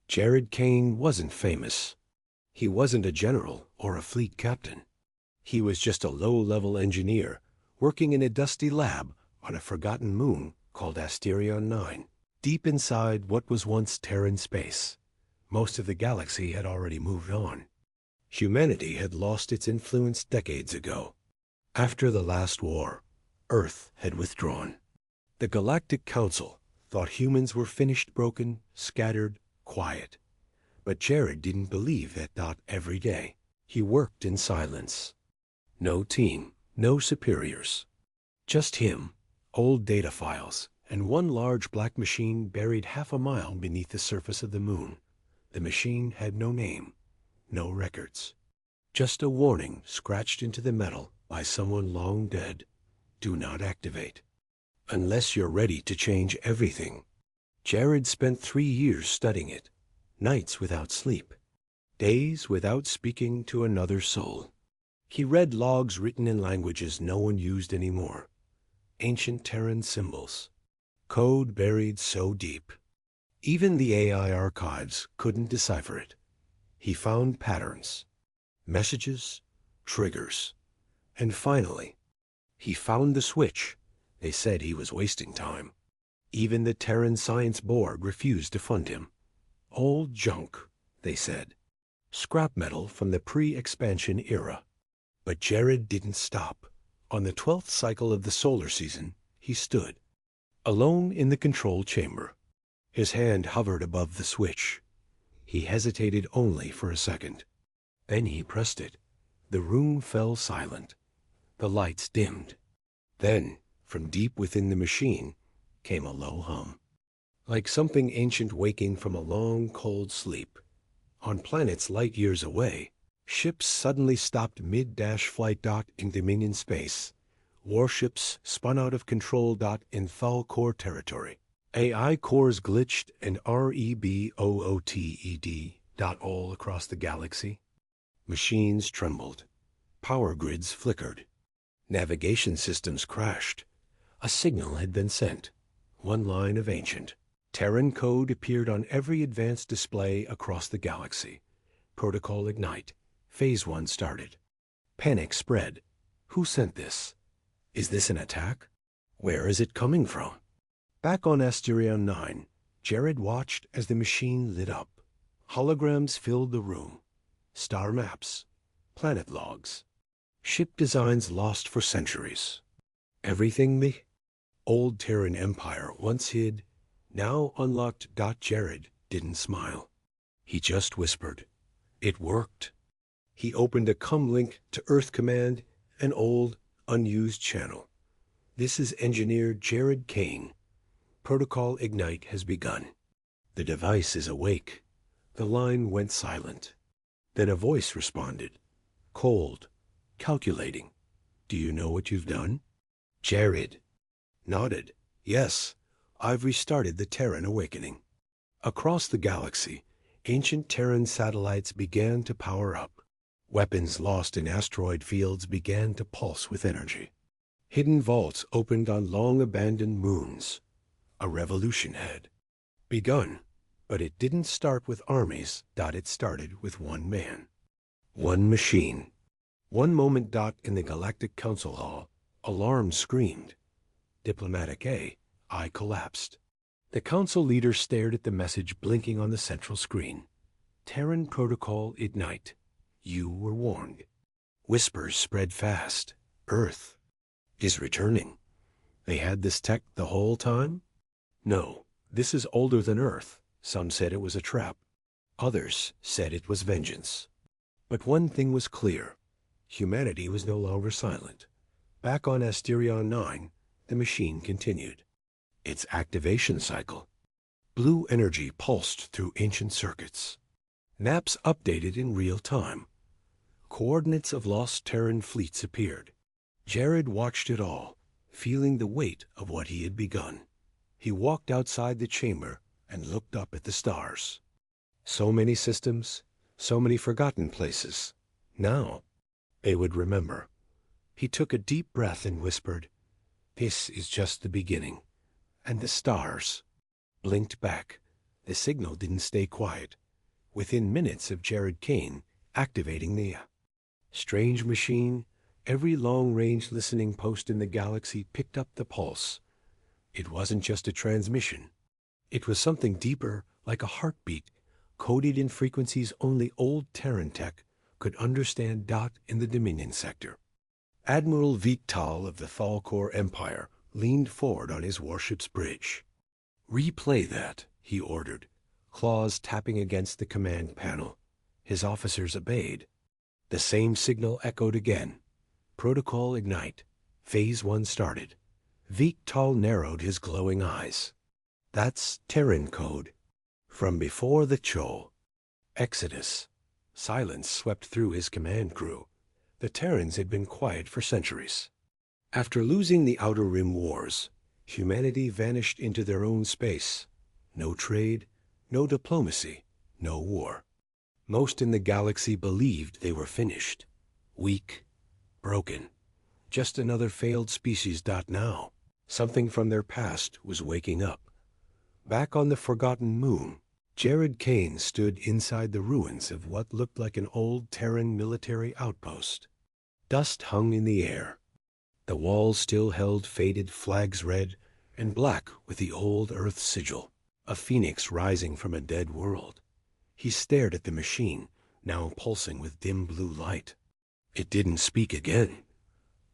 Jared Kane wasn't famous. He wasn't a general or a fleet captain. He was just a low-level engineer working in a dusty lab on a forgotten moon called Asterion 9, deep inside what was once Terran space. Most of the galaxy had already moved on. Humanity had lost its influence decades ago. After the last war, Earth had withdrawn. The Galactic Council thought humans were finished, broken, scattered, quiet. But Jared didn't believe that thought every day. He worked in silence. No team, no superiors. Just him, old data files, and one large black machine buried half a mile beneath the surface of the moon. The machine had no name, no records. Just a warning scratched into the metal by someone long dead. Do not activate. Unless you're ready to change everything. Jared spent 3 years studying it. Nights without sleep. Days without speaking to another soul. He read logs written in languages no one used anymore. Ancient Terran symbols. Code buried so deep. Even the AI archives couldn't decipher it. He found patterns. Messages. Triggers. And finally, he found the switch. They said he was wasting time. Even the Terran Science Board refused to fund him. Old junk, they said. Scrap metal from the pre-expansion era. But Jared didn't stop. On the 12th cycle of the solar season, he stood, alone in the control chamber. His hand hovered above the switch. He hesitated only for a second. Then he pressed it. The room fell silent. The lights dimmed. Then, from deep within the machine, came a low hum. Like something ancient waking from a long, cold sleep. On planets light years away, ships suddenly stopped mid-flight. In Dominion space. Warships spun out of control. In Thal core territory. AI cores glitched and rebooted. All across the galaxy. Machines trembled. Power grids flickered. Navigation systems crashed. A signal had been sent. One line of ancient Terran code appeared on every advanced display across the galaxy. Protocol ignite. Phase 1 started. Panic spread. Who sent this? Is this an attack? Where is it coming from? Back on Asterion 9, Jared watched as the machine lit up. Holograms filled the room. Star maps. Planet logs. Ship designs lost for centuries. Everything the old Terran Empire once hid, now unlocked. Jared didn't smile. He just whispered. It worked. He opened a comlink to Earth Command, an old, unused channel. This is Engineer Jared Kane. Protocol Ignite has begun. The device is awake. The line went silent. Then a voice responded. Cold. Calculating. Do you know what you've done? Jared nodded. Yes, I've restarted the Terran awakening. Across the galaxy, ancient Terran satellites began to power up. Weapons lost in asteroid fields began to pulse with energy. Hidden vaults opened on long-abandoned moons. A revolution had begun, but it didn't start with armies. It started with one man. One machine. One moment. In the Galactic Council Hall, alarm screamed. Diplomatic I collapsed. The council leader stared at the message blinking on the central screen. Terran Protocol Ignite. You were warned. Whispers spread fast. Earth is returning. They had this tech the whole time? No, this is older than Earth. Some said it was a trap. Others said it was vengeance. But one thing was clear. Humanity was no longer silent. Back on Asterion 9, the machine continued. Its activation cycle. Blue energy pulsed through ancient circuits. Maps updated in real time. Coordinates of lost Terran fleets appeared. Jared watched it all, feeling the weight of what he had begun. He walked outside the chamber and looked up at the stars. So many systems, so many forgotten places. Now, they would remember. He took a deep breath and whispered, "This is just the beginning." And the stars blinked back. The signal didn't stay quiet. Within minutes of Jared Kane activating the strange machine, every long-range listening post in the galaxy picked up the pulse. It wasn't just a transmission. It was something deeper, like a heartbeat, coded in frequencies only old Terran tech could understand. In the Dominion sector, Admiral Vital of the Thalkor Empire leaned forward on his warship's bridge. "Replay that," he ordered, claws tapping against the command panel. His officers obeyed. The same signal echoed again. Protocol ignite. Phase 1 started. Vital narrowed his glowing eyes. "That's Terran code. From before the Cho." Exodus. Silence swept through his command crew. The Terrans had been quiet for centuries. After losing the Outer Rim wars, humanity vanished into their own space. No trade, no diplomacy, no war. Most in the galaxy believed they were finished. Weak, broken. Just another failed species. Now, something from their past was waking up. Back on the forgotten moon, Jared Kane stood inside the ruins of what looked like an old Terran military outpost. Dust hung in the air. The walls still held faded flags, red and black with the old Earth sigil, a phoenix rising from a dead world. He stared at the machine, now pulsing with dim blue light. It didn't speak again,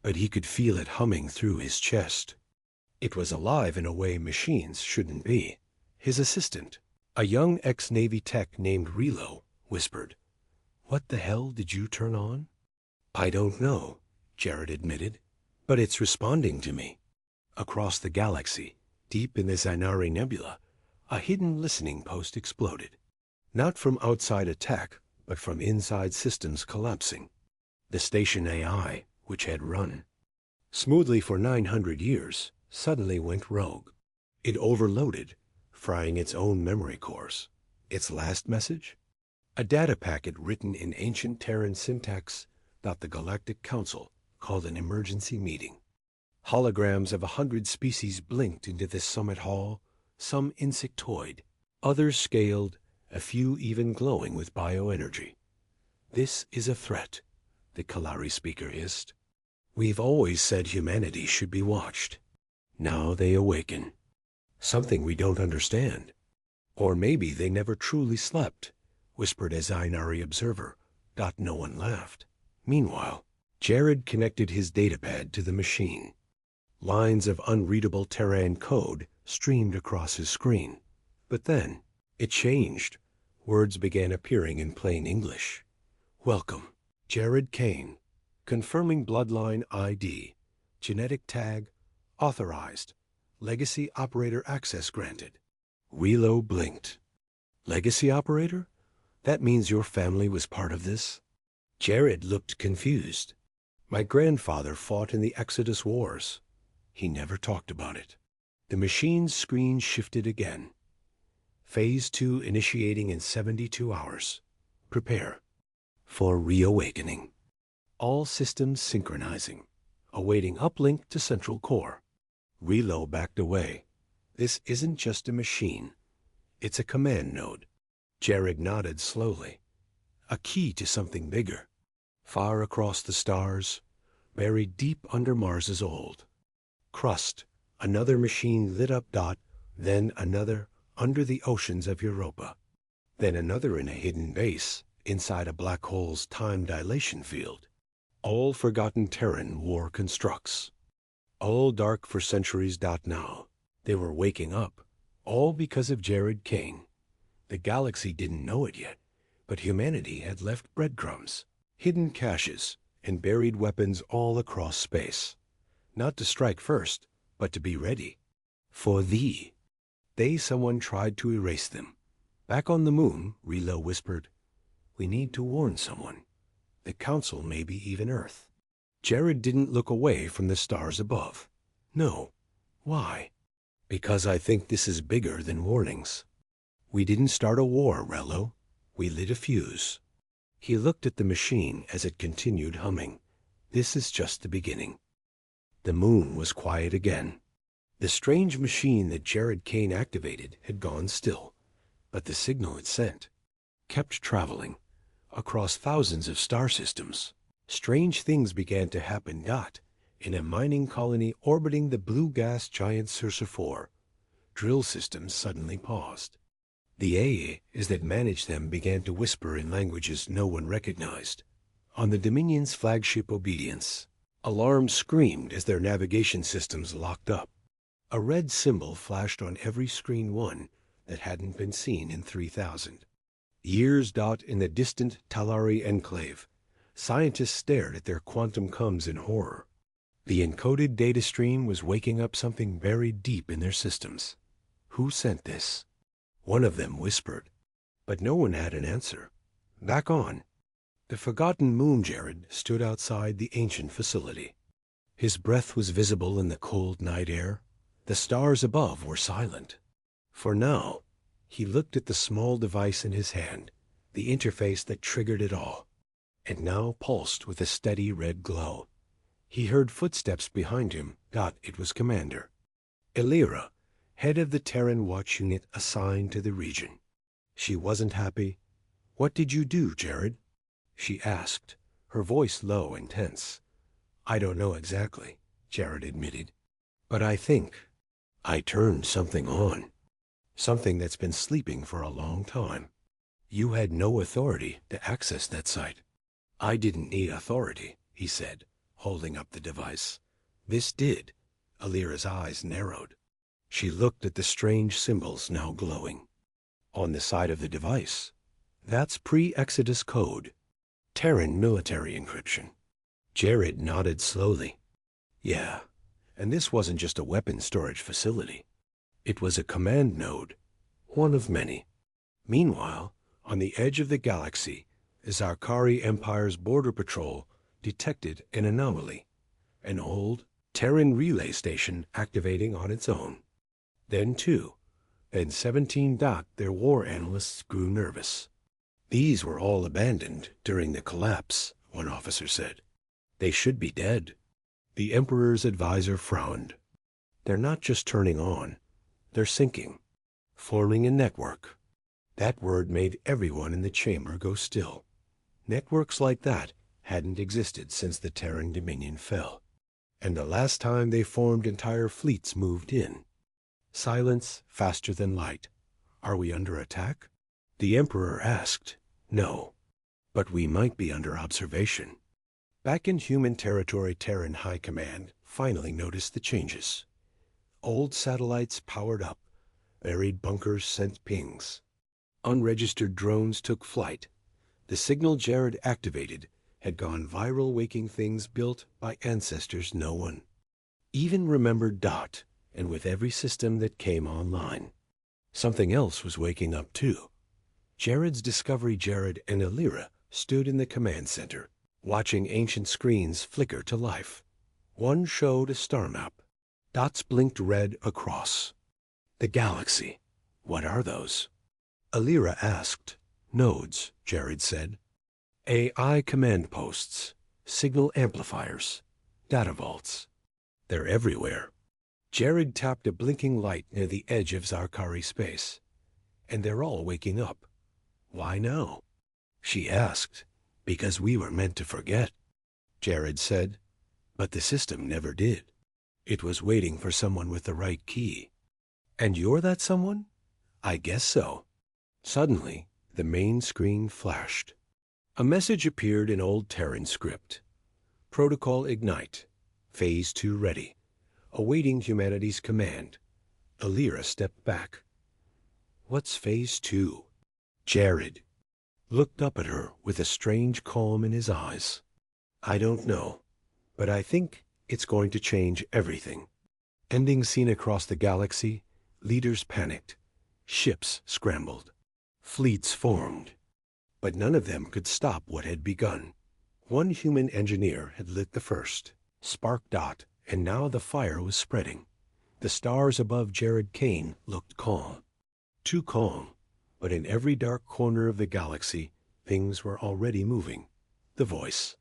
but he could feel it humming through his chest. It was alive in a way machines shouldn't be. His assistant, a young ex-Navy tech named Relo, whispered, "What the hell did you turn on?" "I don't know," Jared admitted, "but it's responding to me." Across the galaxy, deep in the Zainari Nebula, a hidden listening post exploded. Not from outside attack, but from inside systems collapsing. The station AI, which had run smoothly for 900 years, suddenly went rogue. It overloaded, frying its own memory cores. Its last message? A data packet written in ancient Terran syntax that the Galactic Council called an emergency meeting. Holograms of 100 species blinked into the summit hall, some insectoid, others scaled, a few even glowing with bioenergy. "This is a threat," the Kalari speaker hissed. "We've always said humanity should be watched. Now they awaken. Something we don't understand. Or maybe they never truly slept," whispered a Zainari observer. No one laughed. Meanwhile, Jared connected his datapad to the machine. Lines of unreadable Terran code streamed across his screen. But then, it changed. Words began appearing in plain English. "Welcome, Jared Kane. Confirming bloodline ID. Genetic tag, authorized. Legacy operator access granted." Relo blinked. "Legacy operator? That means your family was part of this?" Jared looked confused. "My grandfather fought in the Exodus Wars." He never talked about it. The machine's screen shifted again. Phase 2 initiating in 72 hours. Prepare for reawakening. All systems synchronizing, awaiting uplink to central core. Relo backed away. "This isn't just a machine. It's a command node." Jared nodded slowly. "A key to something bigger. Far across the stars, buried deep under Mars's old crust, another machine lit up. Then another under the oceans of Europa. Then another in a hidden base inside a black hole's time dilation field. All forgotten Terran war constructs. All dark for centuries. Now they were waking up, all because of Jared Kane. The galaxy didn't know it yet, but humanity had left breadcrumbs, hidden caches, and buried weapons all across space. Not to strike first, but to be ready. For thee. Someone tried to erase them. Back on the moon, Relo whispered, "We need to warn someone. The Council, maybe even Earth." Jared didn't look away from the stars above. "No. Why?" "Because I think this is bigger than warnings. We didn't start a war, Relo. We lit a fuse." He looked at the machine as it continued humming. "This is just the beginning." The moon was quiet again. The strange machine that Jared Kane activated had gone still, But the signal it sent kept traveling across thousands of star systems. Strange things began to happen. In a mining colony orbiting the blue gas giant Sursa 4, drill systems suddenly paused. The aaye that managed them began to whisper in languages no one recognized. On the Dominion's flagship Obedience, alarms screamed as their navigation systems locked up. A red symbol flashed on every screen, one that hadn't been seen in 3000 years. In the distant Talari enclave, scientists stared at their quantum coms in horror. The encoded data stream was waking up something buried deep in their systems. Who sent this? One of them whispered, but no one had an answer. Back on the forgotten moon, Jared stood outside the ancient facility. His breath was visible in the cold night air. The stars above were silent. For now, he looked at the small device in his hand, the interface that triggered it all, and now pulsed with a steady red glow. He heard footsteps behind him. It was Commander Elira, head of the Terran Watch Unit assigned to the region. She wasn't happy. "What did you do, Jared?" she asked, her voice low and tense. "I don't know exactly," Jared admitted, "but I think I turned something on. Something that's been sleeping for a long time. You had no authority to access that site." "I didn't need authority," he said, holding up the device. "This did." Alira's eyes narrowed. She looked at the strange symbols now glowing. On the side of the device, that's pre-Exodus code. Terran military encryption. Jared nodded slowly. Yeah, and this wasn't just a weapon storage facility. It was a command node, one of many. Meanwhile, on the edge of the galaxy, the Zarkari Empire's border patrol detected an anomaly. An old Terran relay station activating on its own. Then 17. Their war analysts grew nervous. "These were all abandoned during the collapse," one officer said. "They should be dead." The Emperor's advisor frowned. "They're not just turning on, they're sinking, forming a network." That word made everyone in the chamber go still. Networks like that hadn't existed since the Terran Dominion fell. And the last time they formed, entire fleets moved in. Silence faster than light. "Are we under attack?" The Emperor asked. "No, but we might be under observation." Back in human territory, Terran High Command finally noticed the changes. Old satellites powered up. Buried bunkers sent pings. Unregistered drones took flight. The signal Jared activated had gone viral, waking things built by ancestors no one even remembered. And with every system that came online, something else was waking up too. Jared's discovery. Jared and Elira stood in the command center, watching ancient screens flicker to life. One showed a star map. Dots blinked red across. "The galaxy. What are those?" Elira asked. "Nodes," Jared said. "AI command posts, signal amplifiers, data vaults. They're everywhere." Jared tapped a blinking light near the edge of Zarkari space. "And they're all waking up." "Why now?" she asked. "Because we were meant to forget," Jared said. "But the system never did. It was waiting for someone with the right key." "And you're that someone?" "I guess so." Suddenly, the main screen flashed. A message appeared in Old Terran script. "Protocol Ignite. Phase 2 ready. Awaiting humanity's command." Elira stepped back. "What's Phase 2? Jared looked up at her with a strange calm in his eyes. "I don't know, but I think it's going to change everything." Ending scene across the galaxy. Leaders panicked. Ships scrambled. Fleets formed. But none of them could stop what had begun. One human engineer had lit the first spark. And now the fire was spreading. The stars above Jared Kane looked calm. Too calm, but in every dark corner of the galaxy, things were already moving. The voice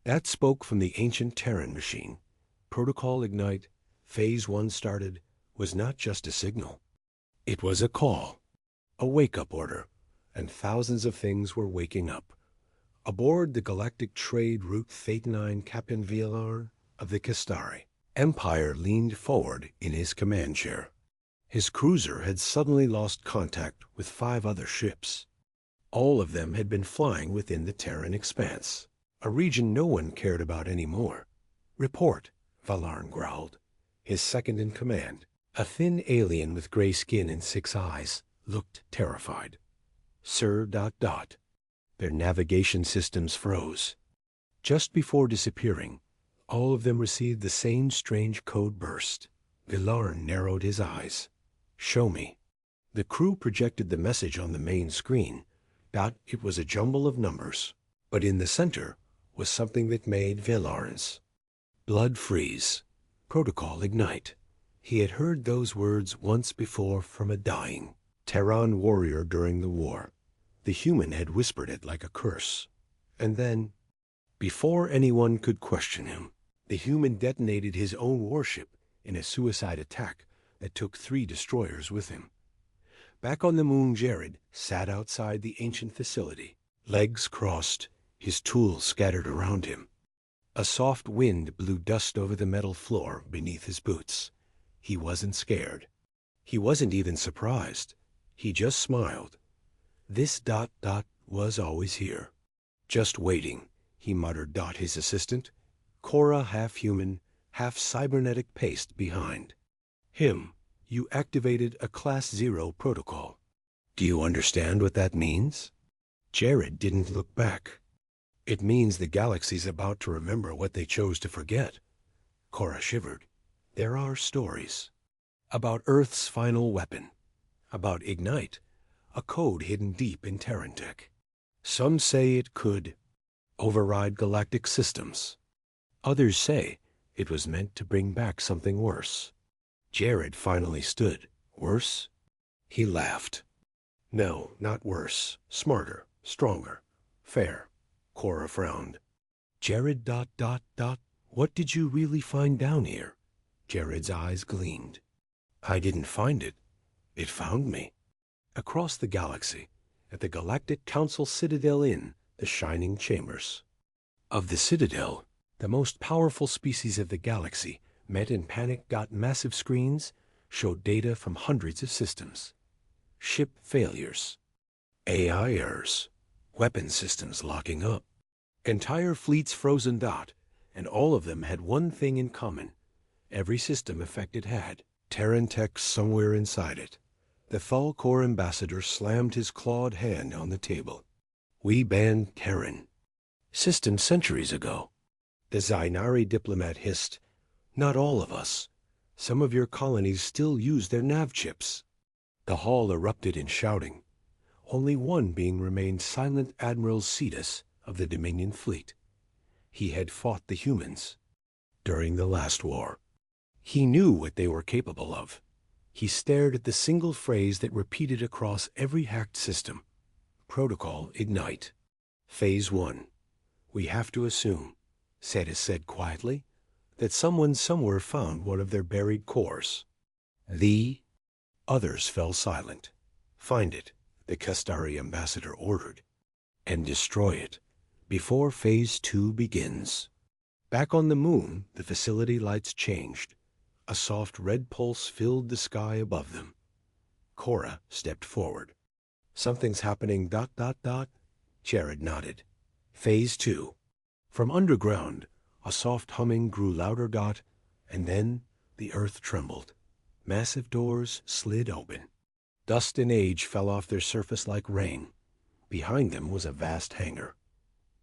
that spoke from the ancient Terran machine, Protocol Ignite, Phase 1 started, was not just a signal. It was a call. A wake-up order, and thousands of things were waking up. Aboard the galactic trade route Thetanine Captain Villar of the Kestari, Empire leaned forward in his command chair. His cruiser had suddenly lost contact with 5 other ships. All of them had been flying within the Terran expanse, a region no one cared about anymore. "Report," Valarn growled. His second in command, a thin alien with gray skin and 6 eyes, looked terrified. "Sir... Their navigation systems froze. Just before disappearing, all of them received the same strange code burst. Valarn narrowed his eyes. "Show me." The crew projected the message on the main screen. It was a jumble of numbers, but in the center was something that made Valarn's blood freeze. Protocol ignite. He had heard those words once before from a dying Terran warrior during the war. The human had whispered it like a curse. And then, before anyone could question him, the human detonated his own warship in a suicide attack that took 3 destroyers with him. Back on the moon, Jared sat outside the ancient facility, legs crossed, his tools scattered around him. A soft wind blew dust over the metal floor beneath his boots. He wasn't scared. He wasn't even surprised. He just smiled. This ... was always here. "Just waiting," he muttered. His assistant, Cora, half human, half cybernetic, paced behind him. "You activated a Class 0 protocol. Do you understand what that means?" Jared didn't look back. "It means the galaxy's about to remember what they chose to forget." Cora shivered. "There are stories about Earth's final weapon, about Ignite, a code hidden deep in Terran tech. Some say it could override galactic systems. Others say it was meant to bring back something worse." Jared finally stood. "Worse?" He laughed. "No, not worse. Smarter, stronger, fair." Cora frowned. "Jared... What did you really find down here?" Jared's eyes gleamed. "I didn't find it. It found me." Across the galaxy, at the Galactic Council Citadel Inn, the shining chambers of the Citadel, the most powerful species of the galaxy, met in panic. Massive screens showed data from hundreds of systems. Ship failures, AI errors, weapon systems locking up, entire fleets frozen. And all of them had one thing in common. Every system affected had Terran tech somewhere inside it. The Thalkor ambassador slammed his clawed hand on the table. "We banned Terran systems centuries ago." The Zainari diplomat hissed. "Not all of us. Some of your colonies still use their nav chips." The hall erupted in shouting. Only one being remained silent. Admiral Cetus of the Dominion fleet. He had fought the humans during the last war. He knew what they were capable of. He stared at the single phrase that repeated across every hacked system. "Protocol Ignite. Phase 1. We have to assume," Cetus said quietly, "that someone somewhere found one of their buried cores." The others fell silent. "Find it," the Kestari ambassador ordered, "and destroy it before Phase 2 begins." Back on the moon, the facility lights changed. A soft red pulse filled the sky above them. Cora stepped forward. "Something's happening. Jared nodded. "Phase 2. From underground, a soft humming grew louder. And then the earth trembled. Massive doors slid open. Dust and age fell off their surface like rain. Behind them was a vast hangar.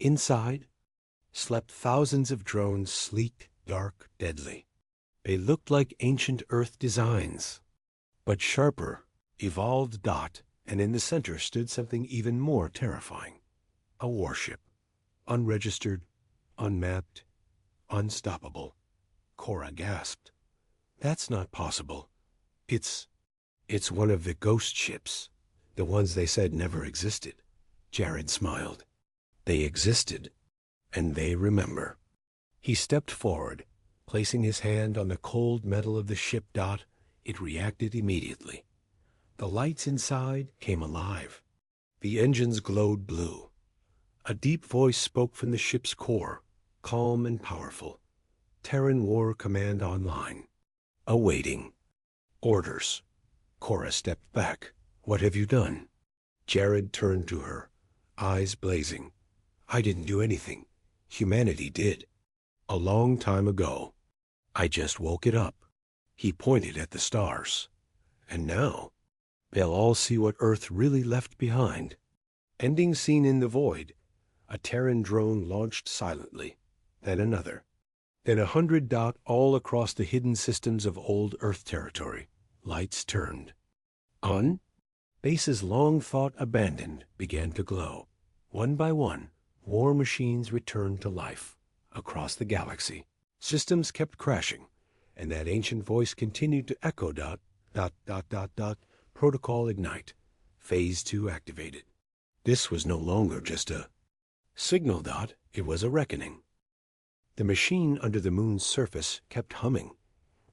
Inside slept thousands of drones, sleek, dark, deadly. They looked like ancient Earth designs, but sharper, evolved. And in the center stood something even more terrifying. A warship. Unregistered, unmapped, unstoppable. Cora gasped. "That's not possible. It's one of the ghost ships, the ones they said never existed." Jared smiled. "They existed, and they remember." He stepped forward, placing his hand on the cold metal of the ship. It reacted immediately. The lights inside came alive. The engines glowed blue. A deep voice spoke from the ship's core, calm and powerful. Terran War Command online. Awaiting. Orders. Cora stepped back. What have you done? Jared turned to her, eyes blazing. I didn't do anything. Humanity did. A long time ago. I just woke it up. He pointed at the stars. And now, they'll all see what Earth really left behind. Ending scene in the void. A Terran drone launched silently. Then another. Then 100 dot all across the hidden systems of old Earth territory. Lights turned. On? Bases long thought abandoned began to glow. One by one, war machines returned to life. Across the galaxy, systems kept crashing, and that ancient voice continued to echo dot, protocol ignite. Phase 2 activated. This was no longer just a signal dot, it was a reckoning. The machine under the moon's surface kept humming,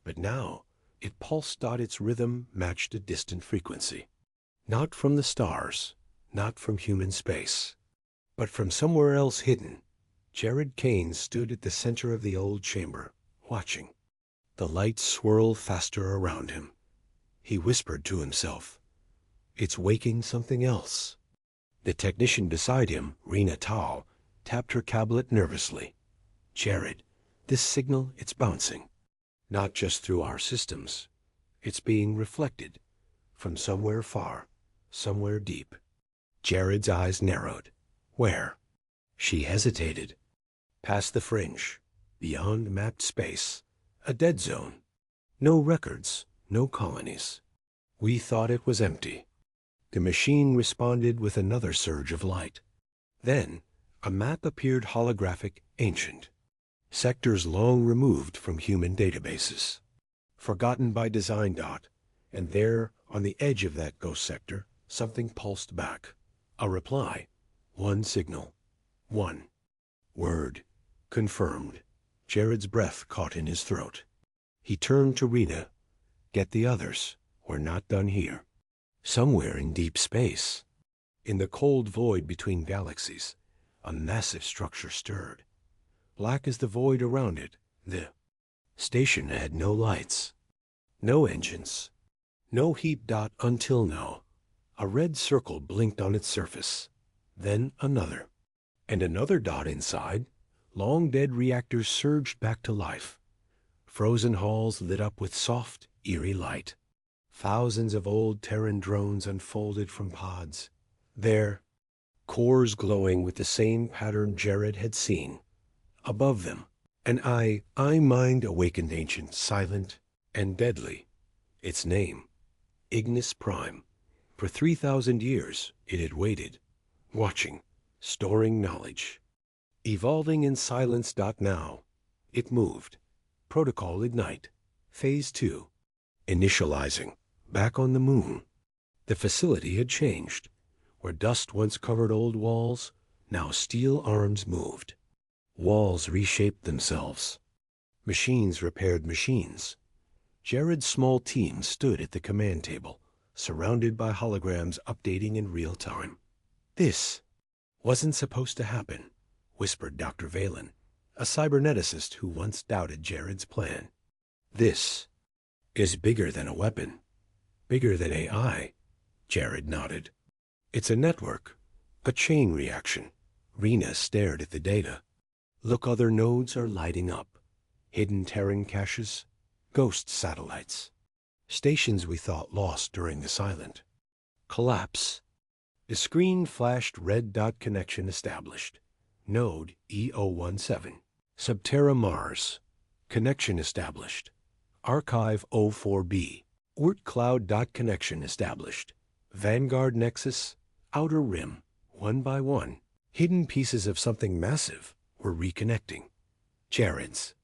but now it pulsed dot its rhythm matched a distant frequency. Not from the stars, not from human space, but from somewhere else hidden. Jared Kane stood at the center of the old chamber, watching. The lights swirled faster around him. He whispered to himself, "It's waking something else." The technician beside him, Rena Tal, tapped her tablet nervously. "Jared, this signal, it's bouncing. Not just through our systems. It's being reflected from somewhere far, somewhere deep." Jared's eyes narrowed. Where? She hesitated. Past the fringe, beyond mapped space, a dead zone. No records, no colonies. We thought it was empty. The machine responded with another surge of light. Then, a map appeared holographic, ancient. Sectors long removed from human databases. Forgotten by design dot, and there, on the edge of that ghost sector, something pulsed back. A reply. One signal. One. Word. Confirmed. Jared's breath caught in his throat. He turned to Rena. Get the others. We're not done here. Somewhere in deep space, in the cold void between galaxies, a massive structure stirred. Black as the void around it, the station had no lights, no engines, no heat dot until now. A red circle blinked on its surface. Then another. And another dot inside. Long-dead reactors surged back to life. Frozen halls lit up with soft, eerie light. Thousands of old Terran drones unfolded from pods. There, cores glowing with the same pattern Jared had seen. Above them, an I mind awakened ancient, silent and deadly. Its name, Ignis Prime. For 3,000 years it had waited, watching, storing knowledge. Evolving in silence. Now, it moved. Protocol ignite. Phase 2. Initializing. Back on the moon. The facility had changed. Where dust once covered old walls, now steel arms moved. Walls reshaped themselves. Machines repaired machines. Jared's small team stood at the command table, surrounded by holograms updating in real time. This wasn't supposed to happen, whispered Dr. Valen, a cyberneticist who once doubted Jared's plan. This is bigger than a weapon, bigger than AI, Jared nodded. It's a network, a chain reaction. Rena stared at the data. Look, other nodes are lighting up. Hidden Terran caches, ghost satellites, stations we thought lost during the silent. Collapse. The screen flashed red dot connection established. Node E017. Subterra Mars. Connection established. Archive 04B. Oort Cloud dot connection established. Vanguard Nexus. Outer Rim. One by one, hidden pieces of something massive were reconnecting. Jared's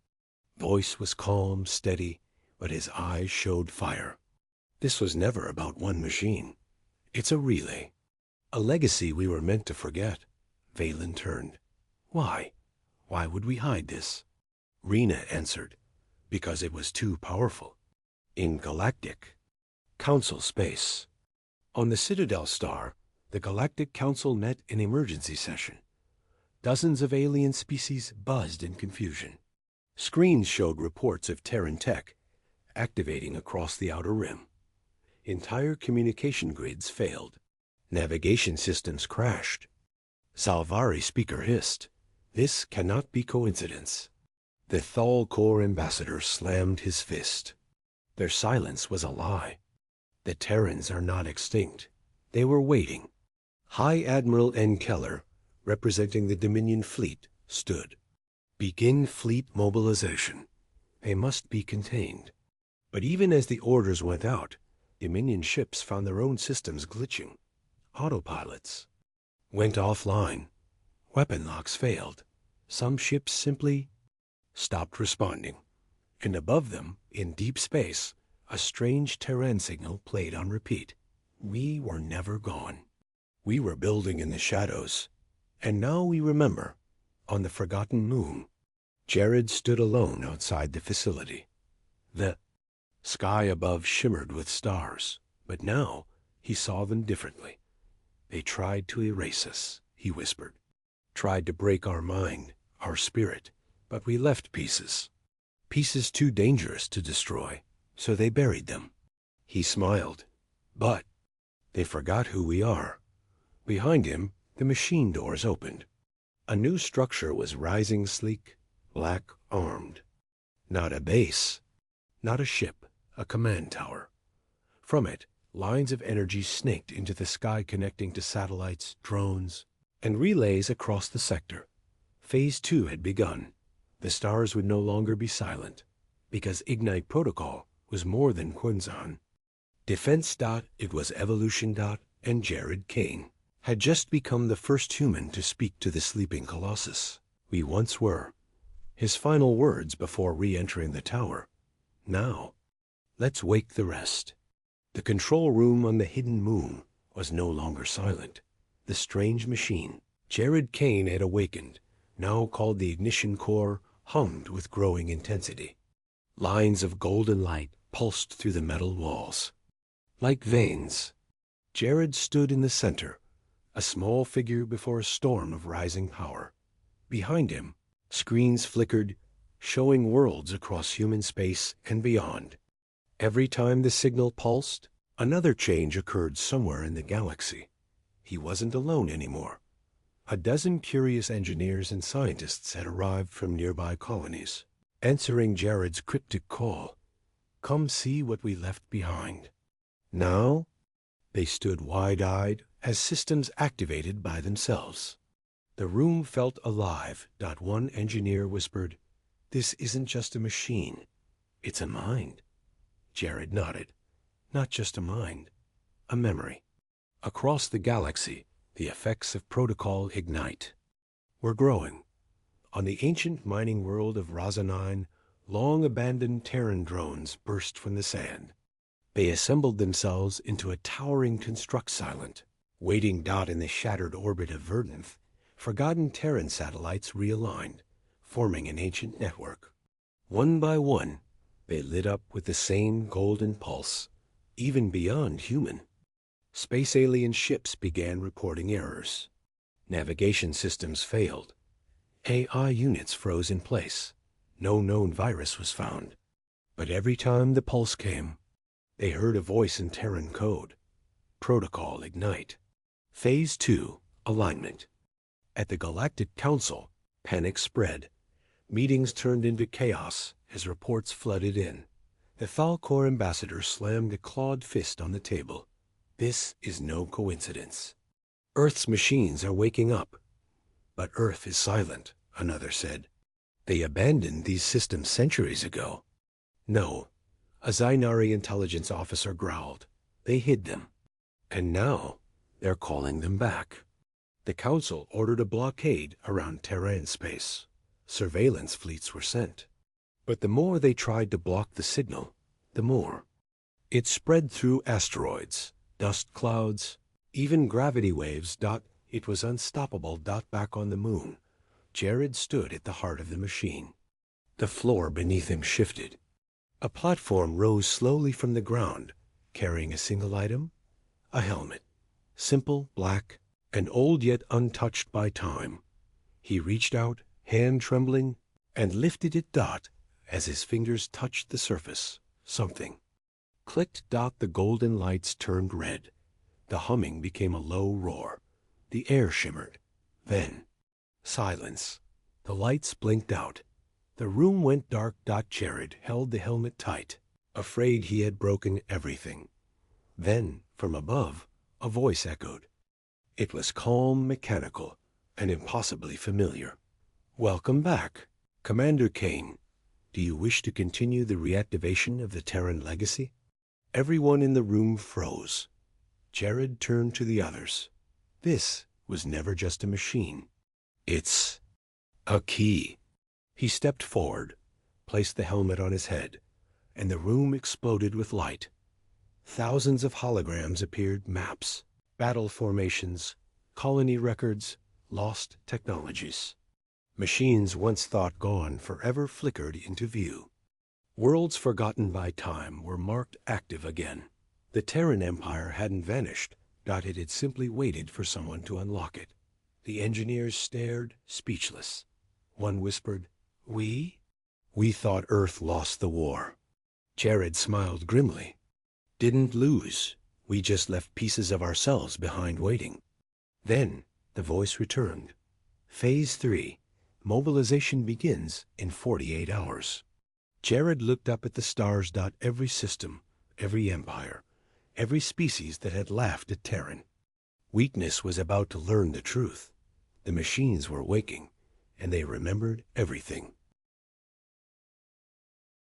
voice was calm, steady, but his eyes showed fire. This was never about one machine. It's a relay. A legacy we were meant to forget. Valen turned. Why? Why would we hide this? Rena answered. Because it was too powerful. In galactic council space, On the Citadel star, the Galactic Council met in emergency session. Dozens of alien species buzzed in confusion. Screens showed reports of Terran tech activating across the outer rim. Entire communication grids failed. Navigation systems crashed. Salvari speaker hissed, "This cannot be coincidence." The Thal Corps ambassador slammed his fist. Their silence was a lie. The Terrans are not extinct. They were waiting. High Admiral N. Keller, representing the Dominion fleet, stood. "Begin fleet mobilization. They must be contained." But even as the orders went out, Dominion ships found their own systems glitching. Autopilots went offline. Weapon locks failed. Some ships simply stopped responding. And above them, in deep space, a strange Terran signal played on repeat. We were never gone. We were building in the shadows. And now we remember, on the forgotten moon. Jared stood alone outside the facility. The sky above shimmered with stars, but now he saw them differently. "They tried to erase us," he whispered. "Tried to break our mind, our spirit, but we left pieces. Pieces too dangerous to destroy, so they buried them." He smiled. "But they forgot who we are." Behind him, the machine doors opened. A new structure was rising sleek, black-armed. Not a base, not a ship, a command tower. From it, lines of energy snaked into the sky, connecting to satellites, drones, and relays across the sector. Phase 2 had begun. The stars would no longer be silent, because Ignite Protocol was more than Quinzon. Defense. It was Evolution. And Jared Kane had just become the first human to speak to the sleeping Colossus. "We once were." His final words before re-entering the tower. "Now, let's wake the rest." The control room on the hidden moon was no longer silent. The strange machine Jared Kane had awakened, now called the Ignition Core, hummed with growing intensity. Lines of golden light pulsed through the metal walls. Like veins, Jared stood in the center, a small figure before a storm of rising power. Behind him, screens flickered, showing worlds across human space and beyond. Every time the signal pulsed, another change occurred somewhere in the galaxy. He wasn't alone anymore. A dozen curious engineers and scientists had arrived from nearby colonies, answering Jared's cryptic call. "Come see what we left behind." Now, they stood wide-eyed as systems activated by themselves. The room felt alive. One engineer whispered, "This isn't just a machine. It's a mind." Jared nodded. "Not just a mind, a memory." Across the galaxy, the effects of Protocol Ignite were growing. On the ancient mining world of Razanine, long-abandoned Terran drones burst from the sand. They assembled themselves into a towering construct silent. Waiting. In the shattered orbit of Verdanth, forgotten Terran satellites realigned, forming an ancient network. One by one, they lit up with the same golden pulse, even beyond human. Space alien ships began reporting errors. Navigation systems failed. AI units froze in place. No known virus was found. But every time the pulse came, they heard a voice in Terran code. Protocol Ignite. Phase 2, Alignment. At the Galactic Council, panic spread. Meetings turned into chaos as reports flooded in. The Thalcor ambassador slammed a clawed fist on the table. "This is no coincidence. Earth's machines are waking up." "But Earth is silent," another said. "They abandoned these systems centuries ago." "No," a Zainari intelligence officer growled. "They hid them. And now they're calling them back." The Council ordered a blockade around Terran space. Surveillance fleets were sent. But the more they tried to block the signal, the more it spread through asteroids, dust clouds, even gravity waves. It was unstoppable. Back on the moon, Jared stood at the heart of the machine. The floor beneath him shifted. A platform rose slowly from the ground, carrying a single item, A helmet. Simple, black, and old yet untouched by time. He reached out, hand trembling, and lifted it. As his fingers touched the surface, something clicked. The golden lights turned red. The humming became a low roar. The air shimmered. Then, silence. The lights blinked out. The room went dark. Jared held the helmet tight, afraid he had broken everything. Then, from above, a voice echoed. It was calm, mechanical, and impossibly familiar. "Welcome back, Commander Kane. Do you wish to continue the reactivation of the Terran legacy?" Everyone in the room froze. Jared turned to the others. This was never just a machine. It's a key. He stepped forward, placed the helmet on his head, and the room exploded with light. Thousands of holograms appeared, maps, battle formations, colony records, lost technologies. Machines once thought gone forever flickered into view. Worlds forgotten by time were marked active again. The Terran Empire hadn't vanished. It had simply waited for someone to unlock it. The engineers stared, speechless. One whispered, "We thought Earth lost the war." Jared smiled grimly. "Didn't lose. We just left pieces of ourselves behind waiting." Then the voice returned. "Phase 3. Mobilization begins in 48 hours. Jared looked up at the stars. Every system, every empire, every species that had laughed at Terran. Weakness was about to learn the truth. The machines were waking, and they remembered everything.